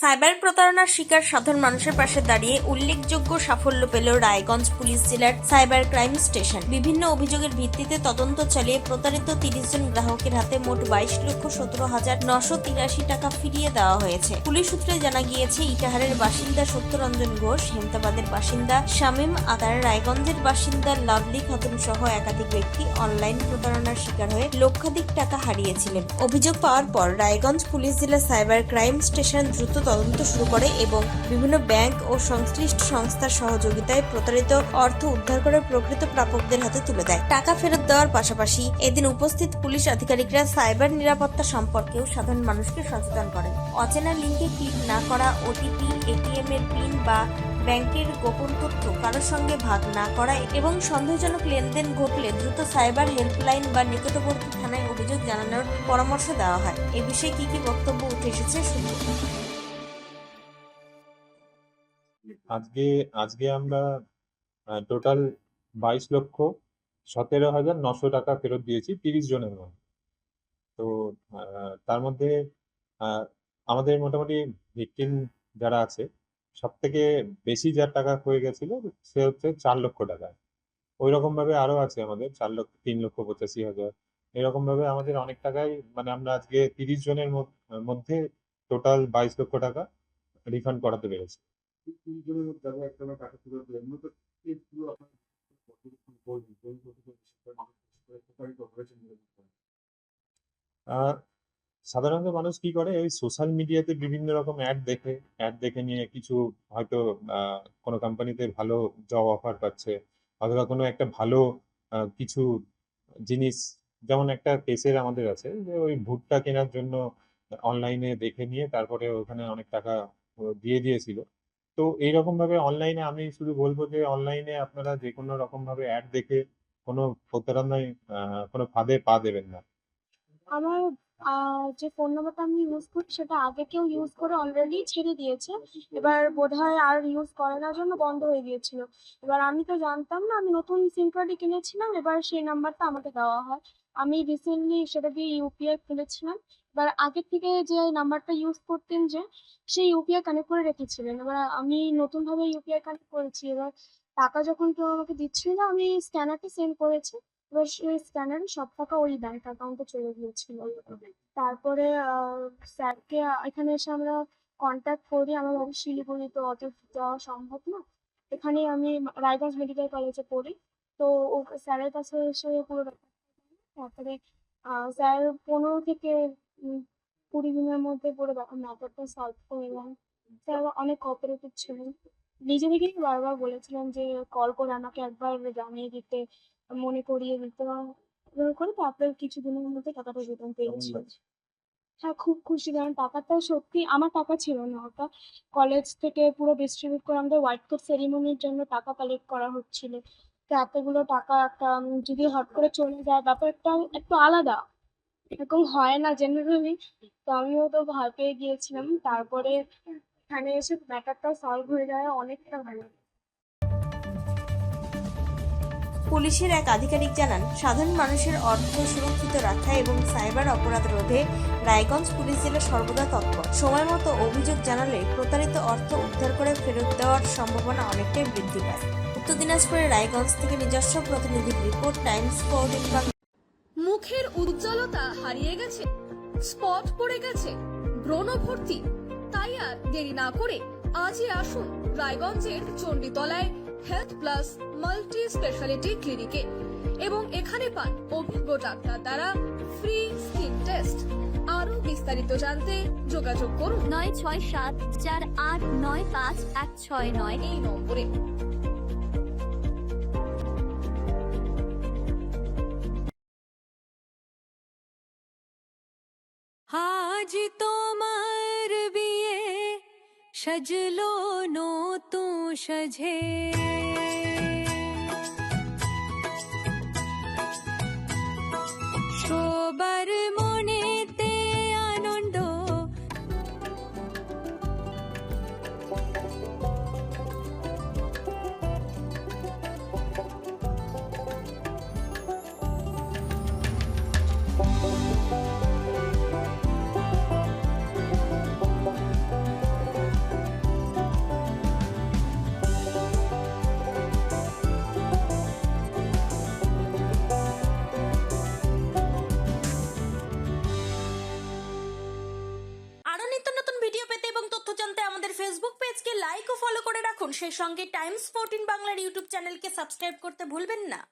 Cyber প্রতারণার শিকার সাধারণ মানুষের পাশে দাঁড়িয়ে উল্লেখযোগ্য সাফল্য পেল রায়গঞ্জ পুলিশ জেলার সাইবার ক্রাইম স্টেশন। বিভিন্ন অভিযোগের ভিত্তিতে তদন্ত চালিয়ে প্রতারিত 30 জন গ্রাহকের হাতে মোট 22,17,983 টাকা ফিরিয়ে দেওয়া হয়েছে। পুলিশ সূত্রে জানা গিয়েছে, ইটাহারের বাসিন্দা সত্যরঞ্জন ঘোষ, হেমতাবাদের বাসিন্দা শামীম আতার, রায়গঞ্জের বাসিন্দা লাভলি খাতুন সহ একাধিক ব্যক্তি অনলাইন প্রতারণার শিকার হয়ে লক্ষাধিক টাকা হারিয়েছিলেন। অভিযোগ পাওয়ার পর রায়গঞ্জ পুলিশ জেলা সাইবার ক্রাইম স্টেশন দ্রুত তদন্ত শুরু করে এবং বিভিন্ন ব্যাংক ও সংশ্লিষ্ট সংস্থার সহযোগিতায় প্রতারিত অর্থ উদ্ধার করে প্রকৃত প্রাপকদের হাতে তুলে দেয়। টাকা ফেরত দেওয়ার পাশাপাশি এদিন উপস্থিত পুলিশ আধিকারিকরা সাইবার নিরাপত্তা সম্পর্কেও সাধারণ মানুষকে সচেতন করেন। অচেনা লিঙ্কে ক্লিক না করা, ওটিপি, এটিএম এর পিন বা ব্যাংকের গোপন তথ্য কারোর সঙ্গে ভাগ না করা এবং সন্দেহজনক লেনদেন ঘটলে দ্রুত সাইবার হেল্পলাইন বা নিকটবর্তী থানায় অভিযোগ জানানোর পরামর্শ দেওয়া হয়। এ বিষয়ে কি বক্তব্য উঠে এসেছে শুনুন। আজকে আমরা টোটাল 22,17,900 টাকা ফেরত দিয়েছি 30 জনের মধ্যে। তো তার মধ্যে আমাদের মোটামুটি ভিকটিম যারা আছে, সব থেকে বেশি যার টাকা হয়ে গেছিল সে হচ্ছে 4 লক্ষ টাকা। ওই রকম ভাবে আরো আছে আমাদের 3,85,000। এরকম ভাবে আমাদের অনেক টাকাই, মানে আমরা আজকে 30 জনের মধ্যে টোটাল 22 লক্ষ টাকা রিফান্ড করাতে পেরেছি। সাধারণত মানুষ কি করে, এই সোশ্যাল মিডিয়াতে বিভিন্ন রকম অ্যাড দেখে নিয়ে কিছু হয়তো কোনো কোম্পানিতে ভালো জব অফার পাচ্ছে, অথবা কোনো একটা ভালো কিছু জিনিস, যেমন একটা কেসের আমাদের আছে যে ওই ভুট্টা কেনার জন্য অনলাইনে দেখে নিয়ে তারপরে ওখানে অনেক টাকা দিয়ে দিয়েছিল। তো এইরকম ভাবে অনলাইনে আমি শুধু বলবো যে অনলাইনে আপনারা যে কোনো রকম ভাবে অ্যাড দেখে কোনো প্রতারণায় কোনো ফাঁদে পা দেবেন না। আমার যে ফোন নাম্বারটা আমি ইউজ করি সেটা আগে কেউ ইউজ করে অলরেডি ছেড়ে দিয়েছে। এবার বোধহয় আর ইউজ করার জন্য বন্ধ হয়ে গিয়েছিল। এবার আমি তো জানতাম না, আমি নতুন সিম কার্ডই কিনেছিলাম। এবার সেই নাম্বারটা আমাকে দেওয়া হয়। আমি রিসেন্টলি সেটা দিয়ে ইউপিআই খুলেছিলাম। এবার আগে থেকে যে নাম্বারটা ইউজ করতেন যে, সেই ইউপিআই কানেক্ট করে রেখেছিলেন। এবার আমি নতুনভাবে ইউপিআই কানেক্ট করেছি। এবার টাকা যখন কেউ আমাকে দিচ্ছিল না, আমি স্ক্যানারটা সেন্ড করেছি। এবার সেই স্ক্যানারে সব টাকা ওই ব্যাংক অ্যাকাউন্টে চলে গিয়েছিল। তারপরে স্যারকে এখানে এসে আমরা কন্ট্যাক্ট করি। আমার বাড়ি শিলিগুড়ি, তো অত যাওয়া সম্ভব না। এখানেই আমি রায়গঞ্জ মেডিকেল কলেজে পড়ি। তো স্যারের কাছে এসে পুরো ব্যাপারটা তারপরে স্যার 15 থেকে 20 দিনের মধ্যে পুরো ম্যাটারটা সলভ করে দেন। স্যার অনেক কোঅপারেটিভ ছিলেন। নিজে থেকেই বারবার বলেছিলেন যে কল করে আমাকে একবার জানিয়ে দিতে, মনে করিয়ে দিতে করে। তারপরে কিছুদিনের মধ্যে টাকাটা রিটার্ন পেয়েছি। হ্যাঁ, খুব খুশি, কারণ টাকাটা সত্যি আমার টাকা ছিল না। ওটা কলেজ থেকে পুরো ডিস্ট্রিবিউট করে আমাদের হোয়াইট কোট সেরিমনির জন্য টাকা কালেক্ট করা হচ্ছিল। তো এতগুলো টাকা একটা যদি হট করে চলে যায়, ব্যাপারটা একটু আলাদা, এরকম হয় না জেনারেলি। তো আমিও তো ভয় পেয়ে গিয়েছিলাম। তারপরে এখানে এসে ম্যাটারটা সলভ হয়ে যায়, অনেকটা ভালো। পুলিশের এক আধিকারিক জানান, সাধারণ মানুষের অর্থ সুরক্ষিত রাখা এবং সাইবার অপরাধ রোধে রায়গঞ্জ পুলিশ জেলা সর্বদা তৎপর। সময় মতো অভিযোগ জানালে প্রতারিত অর্থ উদ্ধার করে ফেরত দেওয়ার সম্ভাবনা অনেকটাই বৃদ্ধি পায়। উত্তর দিনাজপুরের রায়গঞ্জ থেকে নিজস্ব প্রতিনিধির রিপোর্ট, টাইমস 14 বাংলা। মুখের উজ্জ্বলতা হারিয়ে গেছে, স্পট পড়ে গেছে, ব্রণ ভর্তি, তাই আর দেরি না করে আজই আসুন রায়গঞ্জের চণ্ডীতলায় হেলথ প্লাস মাল্টি স্পেশালিটি ক্লিনিকে এবং এখানে পান অভিজ্ঞ ডাক্তার দ্বারা ফ্রি স্কিন টেস্ট। আরো বিস্তারিত জানতে যোগাযোগ করুন 9674895169 এই নম্বরে। আজ তোমার বিয়ে সাজলো নতুন সাজে, সবার মনেতে আনন্দ, ফেসবুক পেজকে লাইক ও ফলো করে রাখুন, সেই সঙ্গে টাইমস 14 বাংলার ইউটিউব চ্যানেলকে সাবস্ক্রাইব করতে ভুলবেন না।